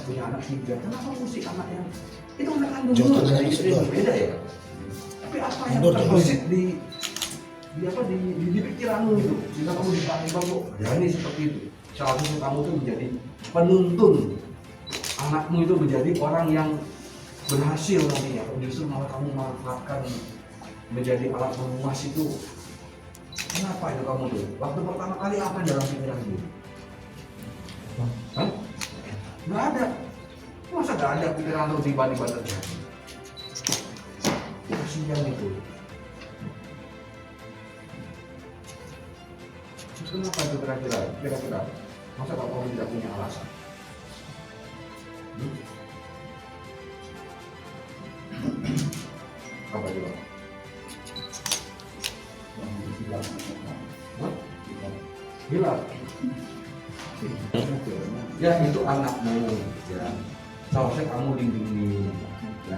punya anak 3, kenapa mesti anak yang itu anak kandung juga dari istri beda ya? Tapi apa yang terbesit di pikiranmu itu? Jika kamu dipanggil kok berani seperti itu, seharusnya kamu tuh menjadi penuntun anakmu itu menjadi orang yang berhasil nantinya. Justru malah kamu manfaatkan menjadi alat memuas itu. Kenapa itu kamu tuh? Waktu pertama kali apa dalam pikiran itu? Hah? Nggak ada. Masa nggak ada pikiran tuh tiba-tiba terjadi? Kasihan itu. Terus kenapa itu kira-kira? Masa kamu tidak punya alasan? Apa itu? Hilang. Ya itu anakmu, ya. Seharusnya kamu lindungi, ya.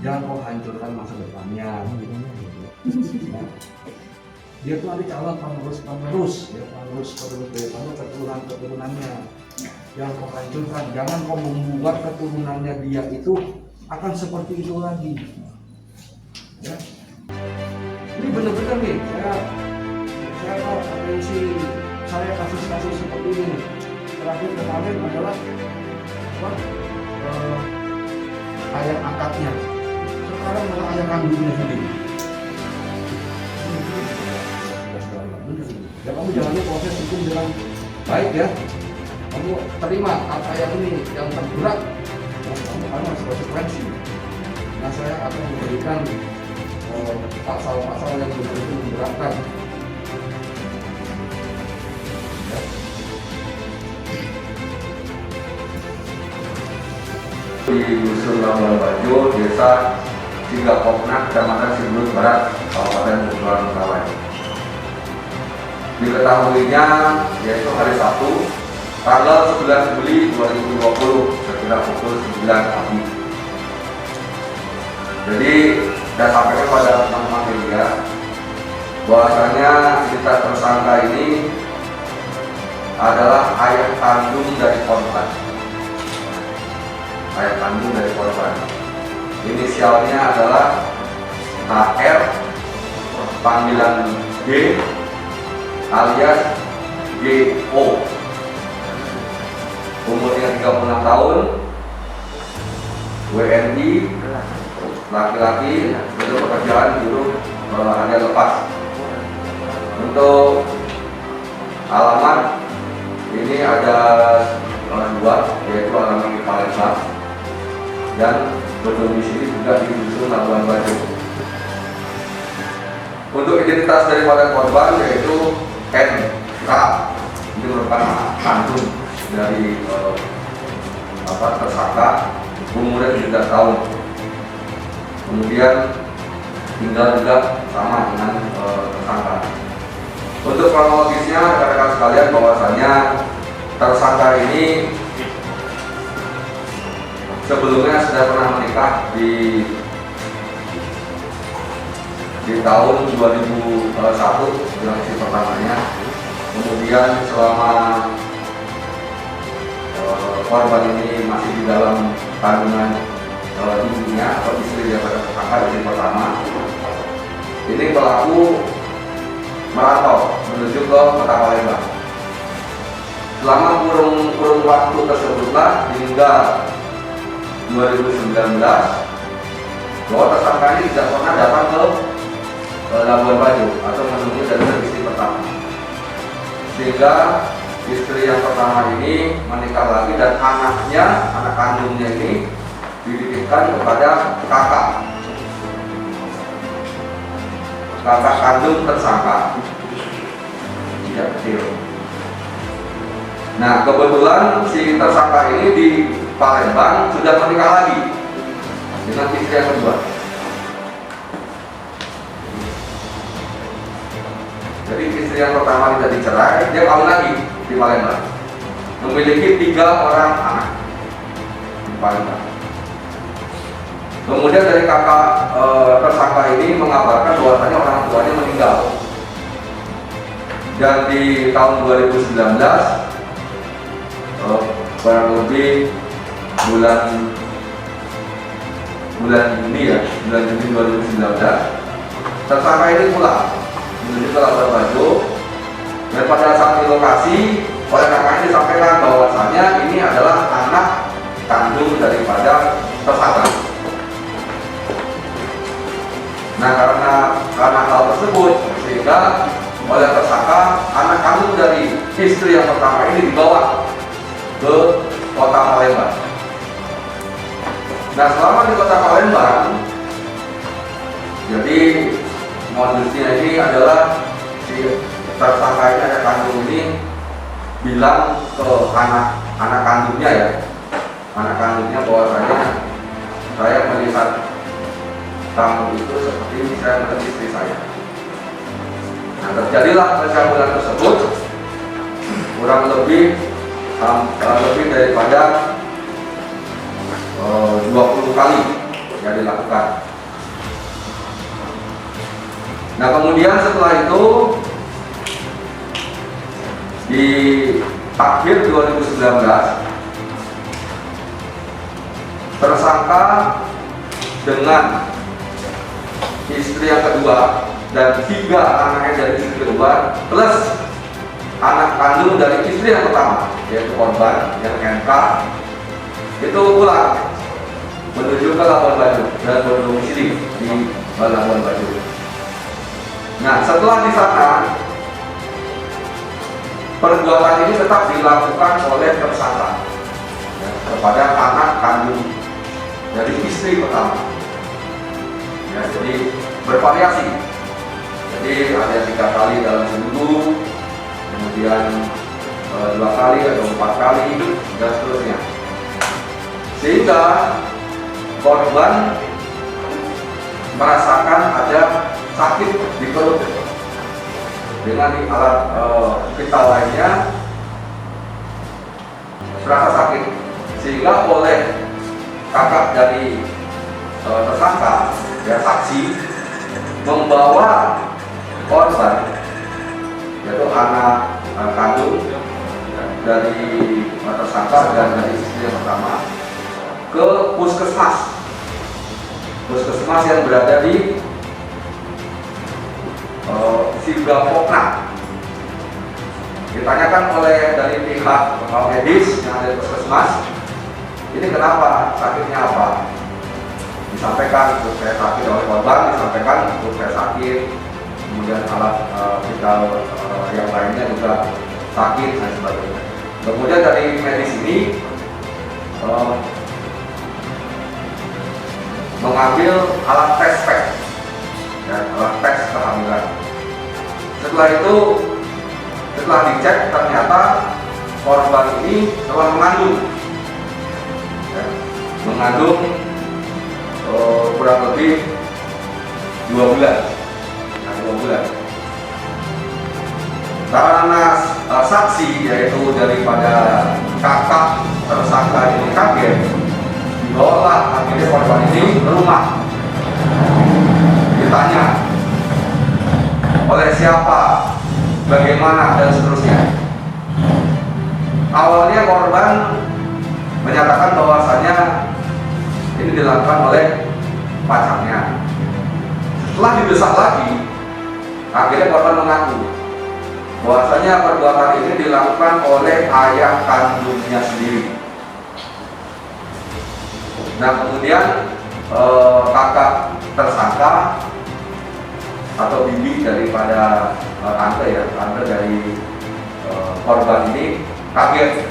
Jangan kau hancurkan masa depannya. Ya. Dia tuh nanti calon penerus daripada keturunannya. Jangan kau hancurkan, jangan kau membuat keturunannya dia itu akan seperti itu lagi. Ya. Ini benar-benar nih, saya kasus-kasus seperti ini. Terakhir kemarin adalah ayah angkatnya, sekarang malah ayah kandungnya sendiri. Ya kamu jalannya proses hukum dengan baik ya. Kamu terima ayah ini yang terberat, kamu harus konsekuensi. Nah saya akan memberikan pasal-pasal yang betul-betul memberatkan. Di Dusun Labuan Bajo, Desa Singgapokna, Kecamatan Siberut Barat, Kabupaten Kepulauan Mentawai. Diketahuinya yaitu hari Sabtu, tanggal 11 Juli 2020, sekitar pukul 9 pagi. Jadi, saya sampaikan pada teman-teman media bahwasanya kita tersangka ini adalah ayah kandung dari korban. Ayah kandung dari korban. Inisialnya adalah HR, panggilan G, alias GO. Umurnya 36 tahun, WNI, laki-laki, untuk pekerjaan buruh harian lepas. Untuk alamat ini ada dua, yaitu alamat di Palembang dan berdomisili juga di Dusun Labuan Bajo. Untuk identitas daripada korban yaitu NK, ini merupakan kandung dari tersangka, umurnya 17 tahun. Kemudian tinggal juga sama dengan tersangka. Untuk kronologisnya rekan-rekan sekalian bahwasanya tersangka ini sebelumnya sudah pernah menikah di tahun 2001 dengan istri pertamanya. Kemudian selama korban ini masih di dalam kandungan ibunya atau istri daripada tersangka istri pertama, ini pelaku merantau menuju ke kota Palembang. Selama kurun waktu tersebutlah hingga 2019 bahwa tersangka ini tidak pernah datang ke Labuan Bajo atau menemui dari istri pertama, sehingga istri yang pertama ini menikah lagi dan anak kandungnya ini dititipkan kepada kakak kandung tersangka tidak kecil. Nah kebetulan si tersangka ini di Palembang sudah menikah lagi dengan istri yang kedua. Jadi istri yang pertama tidak dicerai, dia kawin lagi di Palembang, memiliki 3 orang anak di Palembang. Kemudian dari kakak tersangka ini mengabarkan bahwasanya orang tuanya meninggal. Dan di tahun 2019 kurang lebih bulan Juni ya, bulan Juni 2019, tersangka ini pulang menuju ke Labuan Bajo, dan pada saat di lokasi oleh kakaknya disampaikan bahwasannya ini adalah anak kandung daripada tersangka. Nah, karena hal tersebut sehingga oleh tersangka anak kandung dari istri yang pertama ini dibawa ke kota Palembang. Nah, selama di kota Palembang, jadi modusnya ini adalah si tersangka ini, anak kandung ini bilang ke anak kandungnya ya, anak kandungnya bahwasanya saya melihat kamu itu seperti ini, saya melihat istri saya. Nah, terjadilah pencabulan tersebut kurang lebih daripada 20 kali yang dilakukan. Nah, kemudian setelah itu di akhir 2019 tersangka dengan istri yang kedua dan 3 anaknya dari istri kedua plus anak kandung dari istri yang pertama, yaitu korban yang NK, itu pulang menuju ke Labuan Bajo dan berdomisili di Labuan Bajo. Nah, setelah di sana perbuatan ini tetap dilakukan oleh tersangka ya, kepada anak kandung dari istri pertama. Ya, jadi bervariasi. Jadi ada 3 kali dalam seminggu, kemudian 2 kali atau 4 kali dan seterusnya. Sehingga korban merasakan ada sakit di perut dengan alat vital lainnya terasa sakit, sehingga oleh kakak dari tersangka ya, saksi membawa korban yaitu anak kandung dari tersangka dan dari istri yang pertama ke puskesmas yang berada di Sigapokna. Ditanyakan oleh dari pihak medis yang ada di puskesmas, ini kenapa, sakitnya apa? Disampaikan perut saya sakit oleh korban, disampaikan perut saya sakit, kemudian alat vital yang lainnya juga sakit dan sebagainya. Kemudian dari medis ini mengambil alat tes pack, ya, alat tes kehamilan. Setelah itu, setelah dicek ternyata korban ini telah mengandung, ya, kurang lebih 2 bulan, ya, 2 bulan. Karena saksi yaitu daripada kakak tersangka ini kaget, dibawalah akhirnya korban ini ke rumah. Ditanya oleh siapa, bagaimana dan seterusnya. Awalnya korban menyatakan bahwasannya ini dilakukan oleh pacarnya. Setelah didesak lagi, akhirnya korban mengaku bahwasanya perbuatan ini dilakukan oleh ayah kandungnya sendiri. Nah, kemudian kakak tersangka atau bibi daripada tante dari korban ini kaget,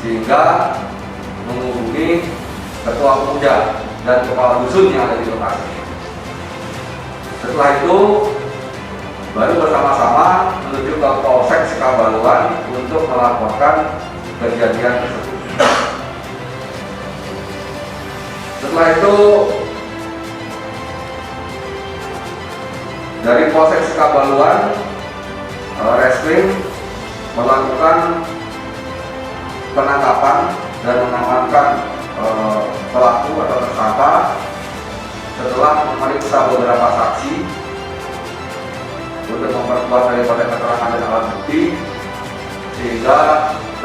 sehingga menghubungi ketua pemuda dan kepala dusun yang ada di lokasi. Setelah itu baru bersama-sama menuju ke Polsek Sikabaluan untuk melaporkan kejadian tersebut. Setelah itu dari Polsek Sikabaluan, Reskrim melakukan penangkapan dan mengamankan pelaku atau tersangka setelah memeriksa beberapa saksi untuk memperkuat daripada keterangan dan alat bukti, sehingga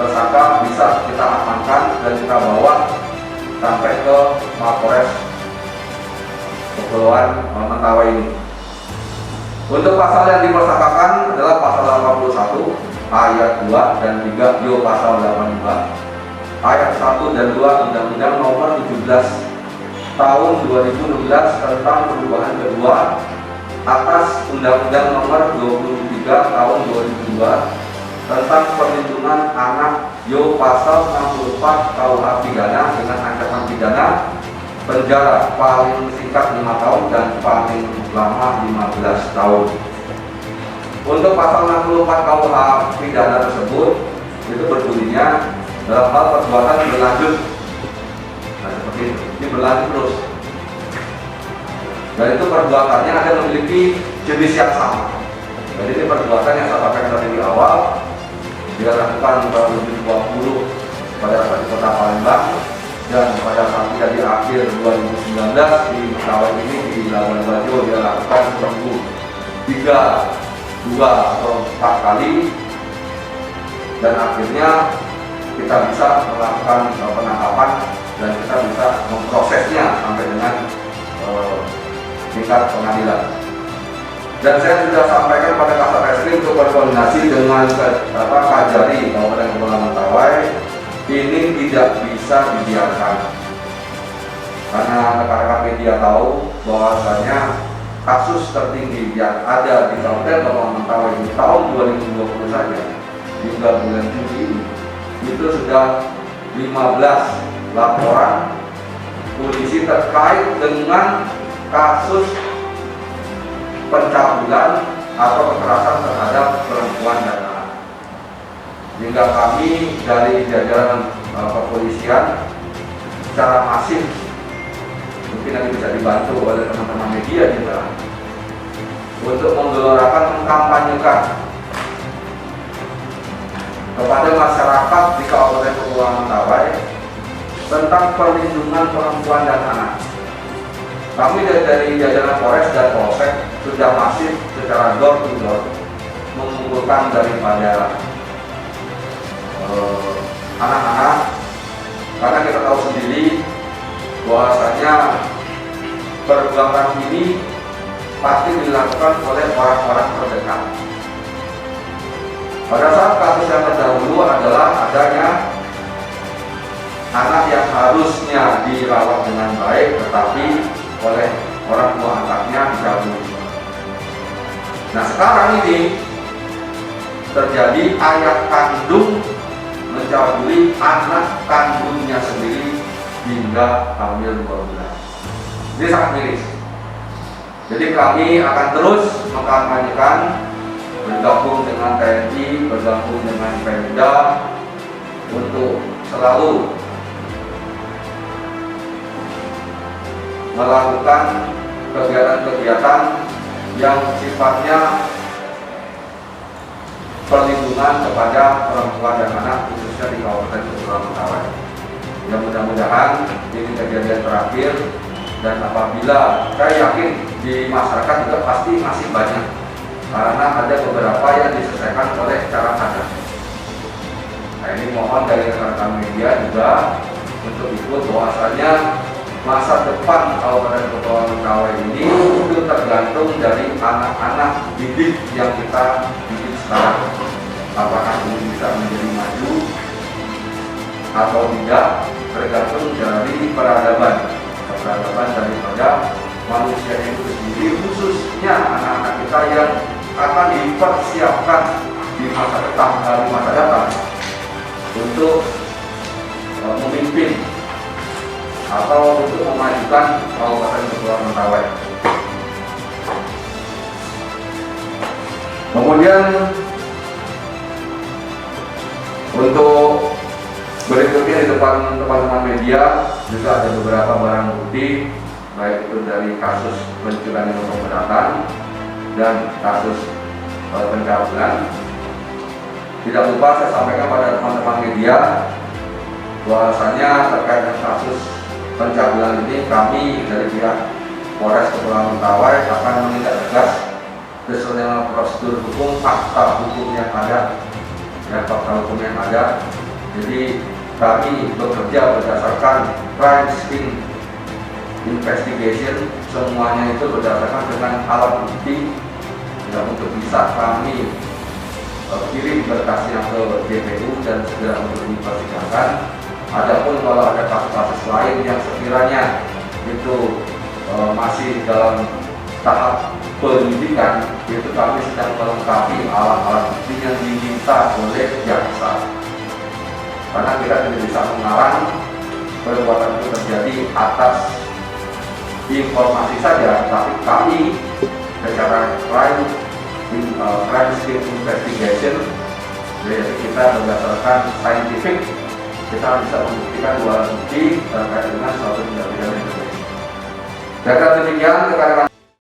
tersangka bisa kita amankan dan kita bawa sampai ke Mapolres Kepulauan Mentawai ini. Untuk pasal yang dipersangkakan adalah pasal 81 ayat 2 dan 3 yo pasal 85 ayat 1 dan 2 Undang-Undang Nomor 17 Tahun 2016 tentang perubahan kedua atas Undang-Undang Nomor 23 Tahun 2002 tentang perlindungan anak yo pasal 64 KUH pidana dengan ancaman pidana penjara paling singkat 5 tahun dan paling lama 15 tahun. Untuk pasal 64 KUH pidana tersebut itu berbunyinya dalam hal perbuatan berlanjut. Nah, seperti itu, ini berlanjut terus. Dan itu perbuatannya ada memiliki jenis yang sama. Jadi ini perbuatan yang saya sampaikan tadi di awal dia lakukan tahun 2020 pada saat di Kota Palembang dan pada saat dia di akhir 2019 di Mentawai ini di Labuan Bajo dia lakukan seminggu 2 atau 4 kali dan akhirnya kita bisa melakukan penangkapan dan kita bisa memprosesnya sampai dengan tingkat pengadilan. Dan saya sudah sampaikan pada Kasat Reskrim untuk berkoordinasi dengan Kajari Kabupaten Kepulauan Mentawai, ini tidak bisa dibiarkan karena rekan-rekan media tahu bahwasanya kasus tertinggi yang ada di Kabupaten Kepulauan Mentawai di tahun 2020 saja hingga bulan Juli ini itu sudah 15 laporan polisi terkait dengan kasus pencabulan atau kekerasan terhadap perempuan dan anak. Hingga kami dari jajaran kepolisian secara masif, mungkin nanti bisa dibantu oleh teman-teman media juga, untuk menggelorakan, mengkampanyekan kepada masyarakat di Kabupaten Kepulauan Mentawai tentang perlindungan perempuan dan anak. Kami dari jajaran Polres dan Polsek sudah masif secara door to door mengumpulkan daripada anak-anak, karena kita tahu sendiri bahwasanya perbuatan ini pasti dilakukan oleh orang-orang terdekat. Pada saat kasus yang terdahulu adalah adanya anak yang harusnya dirawat dengan baik tetapi oleh orang tua anaknya dicabuli. Nah sekarang ini terjadi ayah kandung mencabuli anak kandungnya sendiri hingga hamil 2 bulan. Ini sangat miris. Jadi kami akan terus mengkampanyekan, bergabung dengan TNI, bergabung dengan Pemda untuk selalu melakukan kegiatan-kegiatan yang sifatnya perlindungan kepada perempuan dan anak khususnya di Kabupaten Kepulauan Mentawai. Ya mudah-mudahan ini kejadian terakhir dan apabila saya yakin di masyarakat juga pasti masih banyak karena ada beberapa yang diselesaikan oleh cara sadar. Nah ini mohon dari rekan-rekan media juga untuk ikut bahwasanya masa depan Kabupaten Kepulauan Mentawai ini itu tergantung dari anak-anak didik yang kita didik sekarang. Apakah ini bisa menjadi maju atau tidak tergantung dari peradaban daripada manusia itu sendiri, khususnya anak-anak kita yang akan dipersiapkan di masa datang untuk memimpin atau untuk memajukan Kabupaten Kepulauan Mentawai. Kemudian untuk berikutnya di depan teman-teman media juga ada beberapa barang bukti, baik itu dari kasus pencurian yang pemberatan dan kasus pencabulan. Tidak lupa saya sampaikan pada teman-teman media bahwasanya terkait dengan kasus pencabulan ini kami dari pihak Polres Kepulauan Mentawai akan menindak tegas sesuai dengan prosedur hukum, fakta hukum yang ada, fakta hukum yang ada Jadi kami bekerja berdasarkan crime scene investigation, semuanya itu berdasarkan dengan alat bukti yang untuk bisa kami kirim berkasnya ke JPU dan segera untuk dipersidangan. Adapun kalau ada kasus-kasus lain yang sekiranya itu masih dalam tahap penyidikan, itu kami sedang melengkapi alat-alat bukti yang diminta oleh jaksa. Karena kita tidak bisa mengarang perbuatan itu terjadi atas informasi saja, tapi kami secara crime scene investigation, jadi kita berdasarkan scientific, kita bisa membuktikan dua bukti terkait dengan suatu tindak pidana yang terjadi. Dengan demikian, rekan-rekan